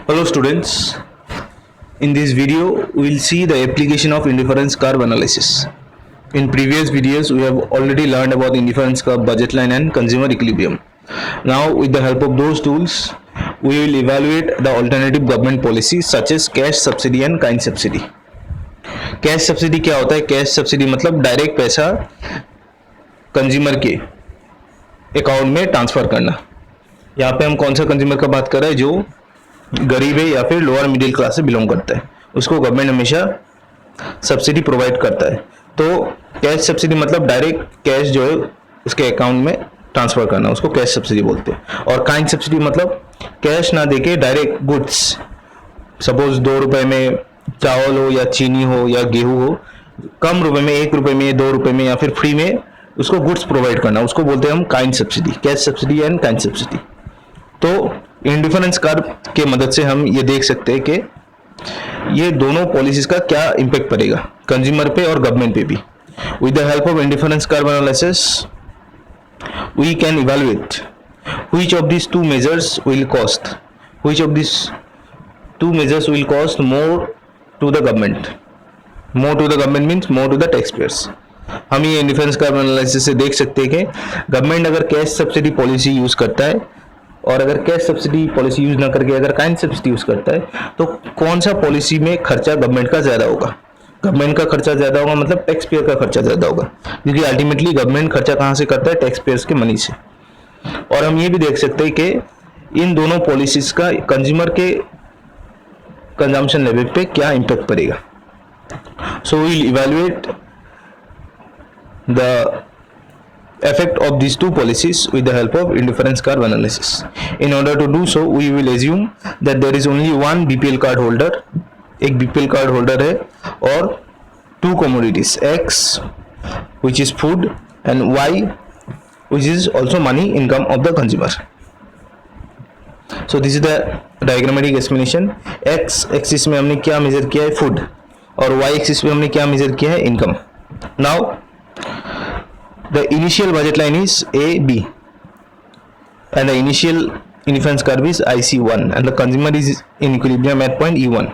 Hello students, in this video we will see the application of indifference curve analysis. In previous videos we have already learned about indifference curve, budget line and consumer equilibrium. Now with the help of those tools we will evaluate the alternative government policies such as cash subsidy and kind subsidy. Cash subsidy क्या होता है? Cash subsidy मतलब direct पैसा consumer के account में transfer करना. यहाँ पे हम कौन सा कंज्यूमर का बात कर रहे हैं? जो गरीब है या फिर लोअर मिडिल क्लास से बिलोंग करता है, उसको गवर्नमेंट हमेशा सब्सिडी प्रोवाइड करता है. तो कैश सब्सिडी मतलब डायरेक्ट कैश जो है उसके अकाउंट में ट्रांसफर करना, उसको कैश सब्सिडी बोलते हैं. और काइंड सब्सिडी मतलब कैश ना देके डायरेक्ट गुड्स, सपोज 2 रुपए में चावल हो या चीनी हो या गेहूं हो, कम रुपए में, 1 रुपए में, 2 रुपए में या फिर फ्री में उसको गुड्स प्रोवाइड करना, उसको बोलते हैं हम kind subsidy, cash subsidy and kind subsidy. तो इंडिफरेंस कर्व के मदद से हम ये देख सकते हैं कि ये दोनों पॉलिसीज का क्या इंपैक्ट पड़ेगा कंज्यूमर पे और गवर्नमेंट पे भी. With the help of indifference curve analysis we can evaluate which of this two measures will cost, which of this two measures will cost more to the government. More to the government means more to the taxpayers. हम ये indifference curve analysis से देख सकते हैं कि government अगर cash subsidy policy use करता है और अगर कैश सब्सिडी पॉलिसी यूज ना करके अगर काइंड सब्सिडी यूज करता है तो कौन सा पॉलिसी में खर्चा गवर्नमेंट का ज्यादा होगा. गवर्नमेंट का खर्चा ज्यादा होगा मतलब टैक्स पेयर का खर्चा ज्यादा होगा, क्योंकि अल्टीमेटली गवर्नमेंट खर्चा कहां से करता है? टैक्स पेयर्स के मनी से. और हम ये भी देख सकते हैं कि इन दोनों पॉलिसीज का कंज्यूमर के कंजम्पशन लेवल पे क्या इंपैक्ट पड़ेगा. So we will evaluate the effect of these two policies with the help of indifference curve analysis. In order to do so, we will assume that there is only one BPL card holder, एक BPL card holder है, और two commodities, X which is food and Y which is also money income of the consumer. So this is the diagrammatic explanation. X axis में हमने क्या major किया है? Food. और Y axis में हमने क्या मेजर किया है? Income. Now the initial budget line is AB and the initial indifference curve is IC1 and the consumer is in equilibrium at point E1.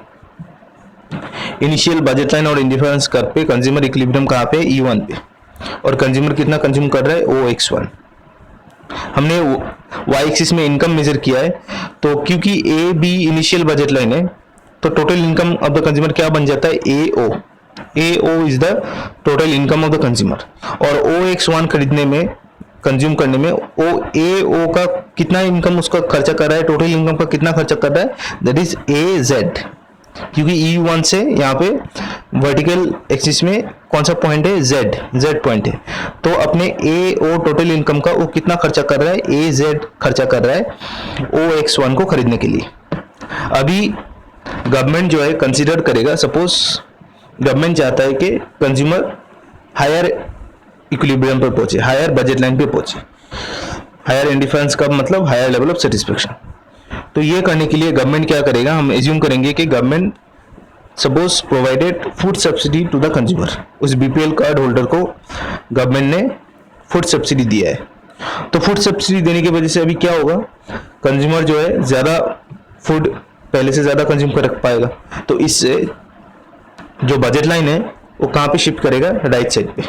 Initial budget line और indifference curve पे consumer equilibrium कहाँ पे? E1 पे. और consumer कितना consume कर रहा है? OX1. हमने Y एक्सिस में इनकम मेजर किया है, तो क्योंकि AB इनिशियल बजट लाइन है तो total income of the consumer क्या बन जाता है? AO. AO is the total income of the consumer. और OX1 खरीदने में, कंज्यूम करने में AO का कितना इनकम उसका खर्चा कर रहा है? टोटल इनकम का कितना खर्चा कर रहा है? That is AZ. क्योंकि E1 से यहाँ पे वर्टिकल एक्सिस में कौन सा पॉइंट है? Z पॉइंट है. तो अपने AO टोटल इनकम का वो कितना खर्चा कर रहा है? AZ खर्चा कर रहा है OX1 को खरीदने के लिए. अभी गवर्नमेंट जो है कंसिडर करेगा, सपोज गवर्नमेंट चाहता है कि कंज्यूमर हायर इक्विलिब्रियम पर पहुंचे, हायर बजट लाइन पे पहुंचे. हायर इंडिफरेंस का मतलब हायर लेवल ऑफ सेटिस्फेक्शन. तो ये करने के लिए गवर्नमेंट क्या करेगा? हम एज्यूम करेंगे कि government suppose provided food subsidy to the consumer. उस BPL कार्ड होल्डर को गवर्नमेंट ने फूड सब्सिडी दिया है. तो फूड सब्सिडी देने की वजह से अभी क्या होगा? कंज्यूमर जो है ज्यादा फूड पहले से ज्यादा कंज्यूम कर पाएगा. तो इससे जो बजट लाइन है वो कहाँ पे शिफ्ट करेगा? राइट साइड पे.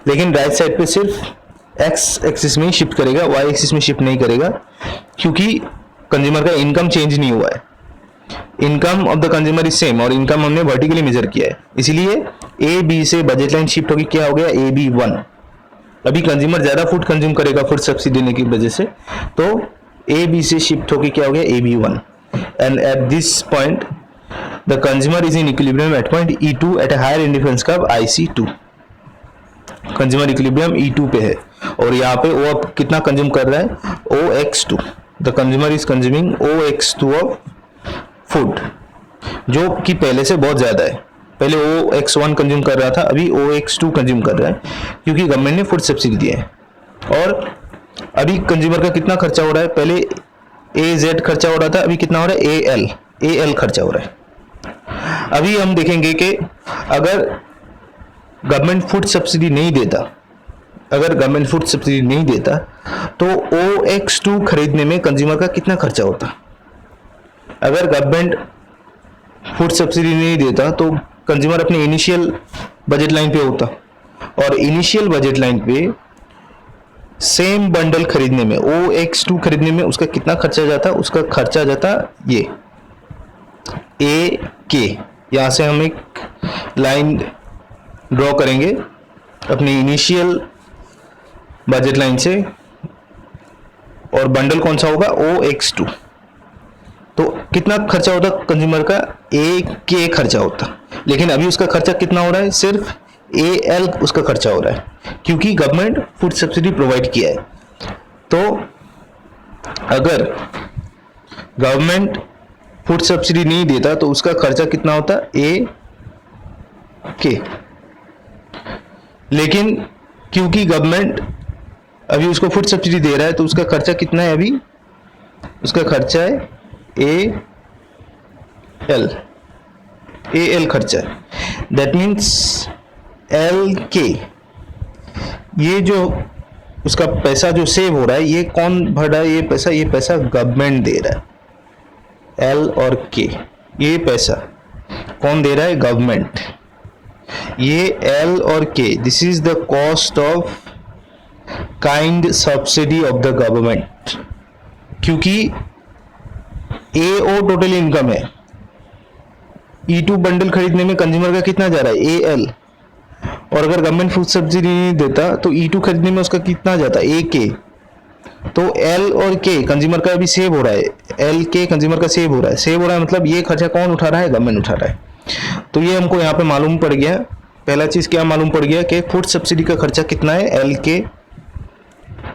लेकिन राइट साइड पे सिर्फ एक्स एक्सिस में ही शिफ्ट करेगा, वाई एक्सिस में शिफ्ट नहीं करेगा, क्योंकि कंज्यूमर का इनकम चेंज नहीं हुआ है. Income of the consumer is same और इनकम हमने वर्टिकली मेजर किया है, इसलिए AB से बजट लाइन शिफ्ट होगी. क्या हो गया? AB1. अभी कंज्यूमर ज्यादा फूड कंज्यूम करेगा फूड सब्सिडी देने की वजह से, तो AB से शिफ्ट होगी क्या हो गया? AB1. And at this point the consumer is in equilibrium at point E2 at a higher indifference curve IC2. Consumer equilibrium E2 पे है और यहाँ पे वो अब कितना कंज्यूम कर रहा है? OX2. The consumer is consuming OX2 of food, जो कि पहले से बहुत ज्यादा है. पहले OX1 कंज्यूम कर रहा था, अभी OX2 कंज्यूम कर रहा है, क्योंकि गवर्नमेंट ने फूड सब्सिडी दिया है. और अभी कंज्यूमर का कितना खर्चा हो रहा है? पहले AZ खर्चा हो रहा था, अभी कितना हो रहा है? AL खर्चा हो रहा है. अभी हम देखेंगे कि अगर गवर्नमेंट फूड सब्सिडी नहीं देता, अगर गवर्नमेंट फूड सब्सिडी नहीं देता तो OX2 खरीदने में कंज्यूमर का कितना खर्चा होता? अगर गवर्नमेंट फूड सब्सिडी नहीं देता तो कंज्यूमर अपने इनिशियल बजट लाइन पे होता, और इनिशियल बजट लाइन पे सेम बंडल खरीदने में, OX2 खरीदने में उसका कितना खर्चा जाता? उसका खर्चा जाता ये AK। यहाँ से हम एक लाइन ड्रॉ करेंगे अपनी इनिशियल बजट लाइन से, और बंडल कौन सा होगा? OX2। तो कितना खर्चा होता कंज्यूमर का? AK खर्चा होता, लेकिन अभी उसका खर्चा कितना हो रहा है? सिर्फ AL उसका खर्चा हो रहा है, क्योंकि गवर्नमेंट फूड सब्सिडी प्रोवाइड किया है। तो अगर गवर्नमेंट फूड सब्सिडी नहीं देता तो उसका खर्चा कितना होता? AK। लेकिन क्योंकि गवर्नमेंट अभी उसको फूड सब्सिडी दे रहा है तो उसका खर्चा कितना है? अभी उसका खर्चा है AL खर्चा है। दैट मीन्स LK, ये जो उसका पैसा जो सेव हो रहा है, ये कौन भर रहा है? ये पैसा गवर्नमेंट दे रहा है। L और K, ये पैसा कौन दे रहा है? गवर्नमेंट। ये L और K, this is the cost of kind subsidy of the government. क्योंकि AO टोटल इनकम है, E2 बंडल खरीदने में कंज्यूमर का कितना जा रहा है? AL। और अगर गवर्नमेंट फूड सब्सिडी नहीं देता तो E2 खरीदने में उसका कितना जाता? AK। तो L और K कंज्यूमर का अभी सेव हो रहा है, LK कंज्यूमर का सेव हो रहा है, मतलब ये खर्चा कौन उठा रहा है? गवर्नमेंट उठा रहा है। तो ये हमको यहाँ पे मालूम पड़ गया। पहला चीज क्या मालूम पड़ गया कि फूड सब्सिडी का खर्चा कितना है? LK,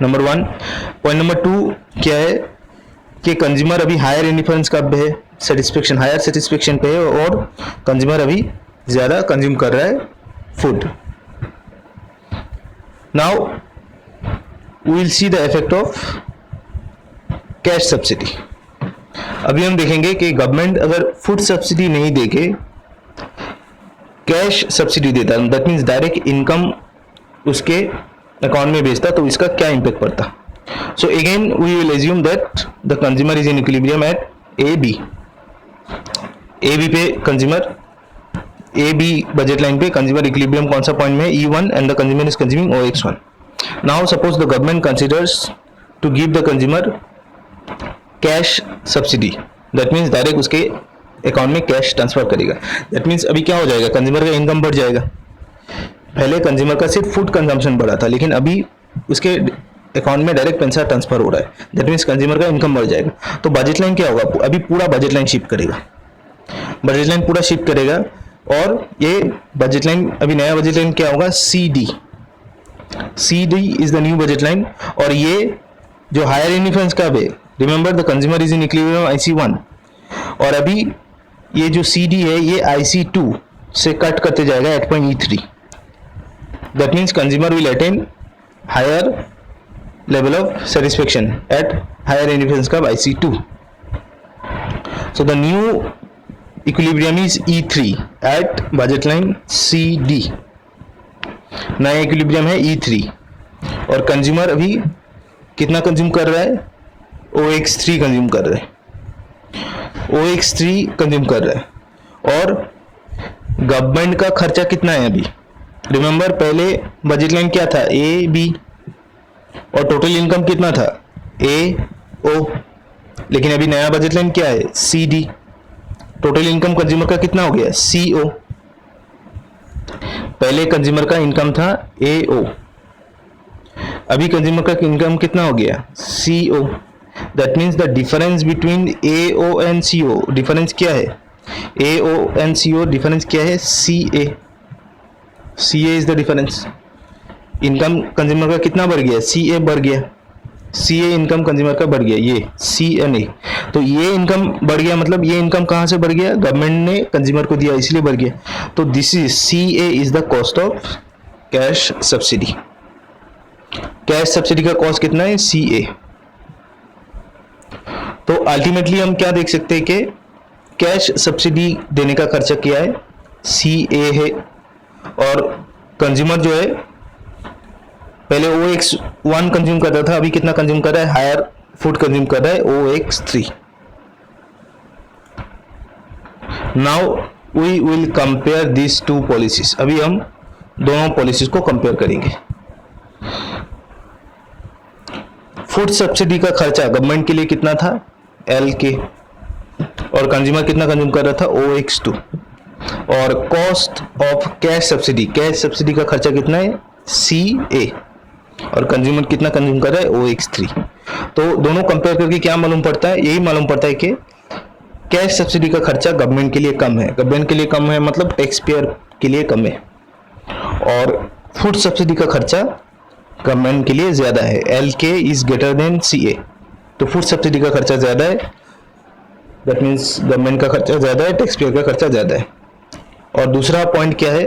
number 1। पॉइंट नंबर 2 क्या है कि कंज्यूमर अभी हायर इंडिफरेंस का है, सेटिस्फेक्शन, हायर सेटिस्फेक्शन पे है, और कंज्यूमर अभी ज्यादा कंज्यूम कर रहा है food. Now we will see the effect of cash subsidy. अभी हम देखेंगे कि गवर्नमेंट अगर फूड सब्सिडी नहीं देके कैश सब्सिडी देता, दैट मीन्स डायरेक्ट इनकम उसके अकाउंट में भेजता, तो इसका क्या इम्पैक्ट पड़ता। So again we will assume that the consumer is in equilibrium at AB पे कंज्यूमर, AB बजट लाइन पे कंज्यूमर इक्विलिब्रियम कौन सा पॉइंट में? E1 and the consumer is consuming OX1। Now suppose the government considers to give the consumer cash subsidy, that means direct उसके account में cash transfer करेगा। That means अभी क्या हो जाएगा? कंज्यूमर का इनकम बढ़ जाएगा। पहले कंज्यूमर का सिर्फ फूड कंजम्पशन बढ़ा था, लेकिन अभी उसके अकाउंट में डायरेक्ट पैसा ट्रांसफर हो रहा है, दैट मीन्स कंज्यूमर का इनकम बढ़ जाएगा। तो बजट लाइन क्या होगा? अभी पूरा बजट लाइन शिफ्ट करेगा, बजट लाइन पूरा शिफ्ट करेगा, और ये बजट लाइन, अभी नया बजट लाइन क्या होगा? CD is the new budget line. और ये जो हायर इंडिफरेंस का है, remember the consumer is in equilibrium IC1, और अभी ये जो CD है ये IC2 से कट करते जाएगा at point E3। That means consumer will attain higher level of satisfaction at higher indifference curve IC2. So the new equilibrium is E3 at budget line CD। नया इक्विलिब्रियम है E3, और consumer अभी कितना consume कर रहा है? OX3 consume कर रहा है, OX3 कंज्यूम कर रहा है। और गवर्नमेंट का खर्चा कितना है अभी? रिमेंबर पहले बजट लाइन क्या था? AB, और टोटल इनकम कितना था? AO। लेकिन अभी नया बजट लाइन क्या है? CD। टोटल इनकम कंज्यूमर का कितना हो गया? CO। पहले कंज्यूमर का इनकम था AO, अभी कंज्यूमर का इनकम कितना हो गया? CO। That means the difference between AO and CO, difference क्या है? AO एंड CO डिफरेंस क्या है? CA is the difference. Income consumer का कितना बढ़ गया? CA बढ़ गया, CA इनकम कंज्यूमर का बढ़ गया, ये CNA। तो ये इनकम बढ़ गया, मतलब ये इनकम कहाँ से बढ़ गया? गवर्नमेंट ने कंज्यूमर को दिया, इसलिए बढ़ गया। तो this is CA is the cost of cash subsidy. Cash subsidy का कॉस्ट कितना है? CA। तो अल्टीमेटली हम क्या देख सकते हैं कि कैश सब्सिडी देने का खर्चा क्या है? CA है, और कंज्यूमर जो है पहले OX1 कंज्यूम करता था, अभी कितना कंज्यूम कर रहा है? हायर फूड कंज्यूम कर रहा है, OX3। Now we will compare this two policies. अभी हम दोनों पॉलिसीज को कंपेयर करेंगे। फूड सब्सिडी का खर्चा गवर्नमेंट के लिए कितना था, LK, और कंज्यूमर कितना कंज्यूम कर रहा था, OX2। और कॉस्ट ऑफ कैश सब्सिडी का खर्चा कितना है, CA, और कंज्यूमर कितना कंज्यूम कर रहा है, OX3। तो दोनों कंपेयर करके क्या मालूम पड़ता है, यही मालूम पड़ता है कि कैश सब्सिडी का खर्चा गवर्नमेंट के लिए कम है। गवर्नमेंट के लिए कम है मतलब टैक्स पेयर के लिए कम है, और फूड सब्सिडी का खर्चा गवर्नमेंट के लिए ज्यादा है। LK is greater than CA, तो फूड सब्सिडी का खर्चा ज्यादा है, दैट मीन्स गवर्नमेंट का खर्चा ज्यादा है, टैक्स पेयर का खर्चा ज्यादा है। और दूसरा पॉइंट क्या है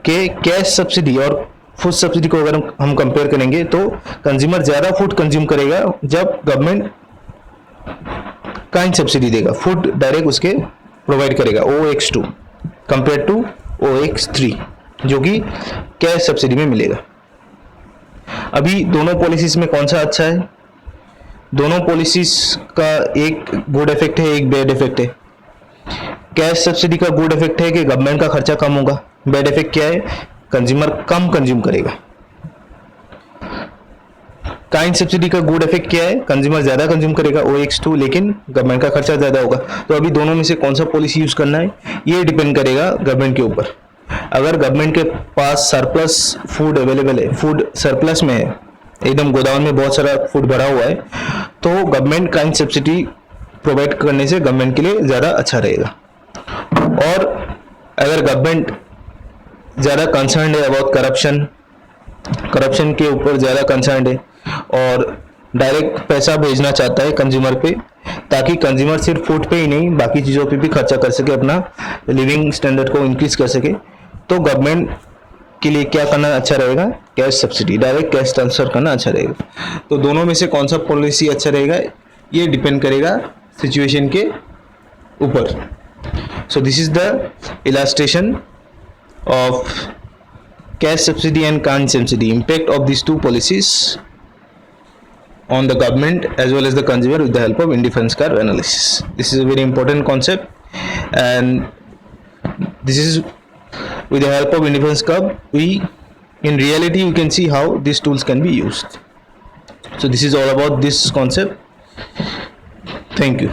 कि कैश सब्सिडी और फूड सब्सिडी को अगर हम कंपेयर करेंगे तो कंज्यूमर ज्यादा फूड कंज्यूम करेगा जब गवर्नमेंट काइंड सब्सिडी देगा, फूड डायरेक्ट उसके प्रोवाइड करेगा, OX2 कंपेयर टू OX3 जो कि कैश सब्सिडी में मिलेगा। अभी दोनों पॉलिसीज में कौन सा अच्छा है, दोनों पॉलिसीज का एक गुड इफेक्ट है, एक बैड इफेक्ट है। कैश सब्सिडी का गुड इफेक्ट है कि गवर्नमेंट का खर्चा कम होगा, बैड इफेक्ट क्या है, कंज्यूमर कम कंज्यूम करेगा। काइंड सब्सिडी का गुड इफेक्ट क्या है, कंज्यूमर ज्यादा कंज्यूम करेगा, OX2, लेकिन गवर्नमेंट का खर्चा ज्यादा होगा। तो अभी दोनों में से कौन सा पॉलिसी यूज करना है, ये डिपेंड करेगा गवर्नमेंट के ऊपर। अगर गवर्नमेंट के पास सरप्लस फूड अवेलेबल है, फूड सरप्लस में है, एकदम गोदाम में बहुत सारा फूड भरा हुआ है, तो गवर्नमेंट काइंड सब्सिडी प्रोवाइड करने से गवर्नमेंट के लिए ज्यादा अच्छा रहेगा। और अगर गवर्नमेंट ज्यादा कंसर्न है अबाउट करप्शन के ऊपर ज्यादा कंसर्न है और डायरेक्ट पैसा भेजना चाहता है कंज्यूमर पे, ताकि कंज्यूमर सिर्फ फूड पे ही नहीं बाकी चीज़ों पे भी खर्चा कर सके, अपना लिविंग स्टैंडर्ड को इंक्रीज कर सके, तो गवर्नमेंट के लिए क्या करना अच्छा रहेगा, cash subsidy, direct cash transfer करना अच्छा रहेगा। तो दोनों में से कौन सा पॉलिसी अच्छा रहेगा ये डिपेंड करेगा सिचुएशन के ऊपर। So this is the illustration of cash subsidy and kind subsidy, impact of these two policies on the government as well as the consumer with the help of indifference curve analysis. This is a very important concept, and this is with the help of indifference curve in reality you can see how these tools can be used. So this is all about this concept. Thank you.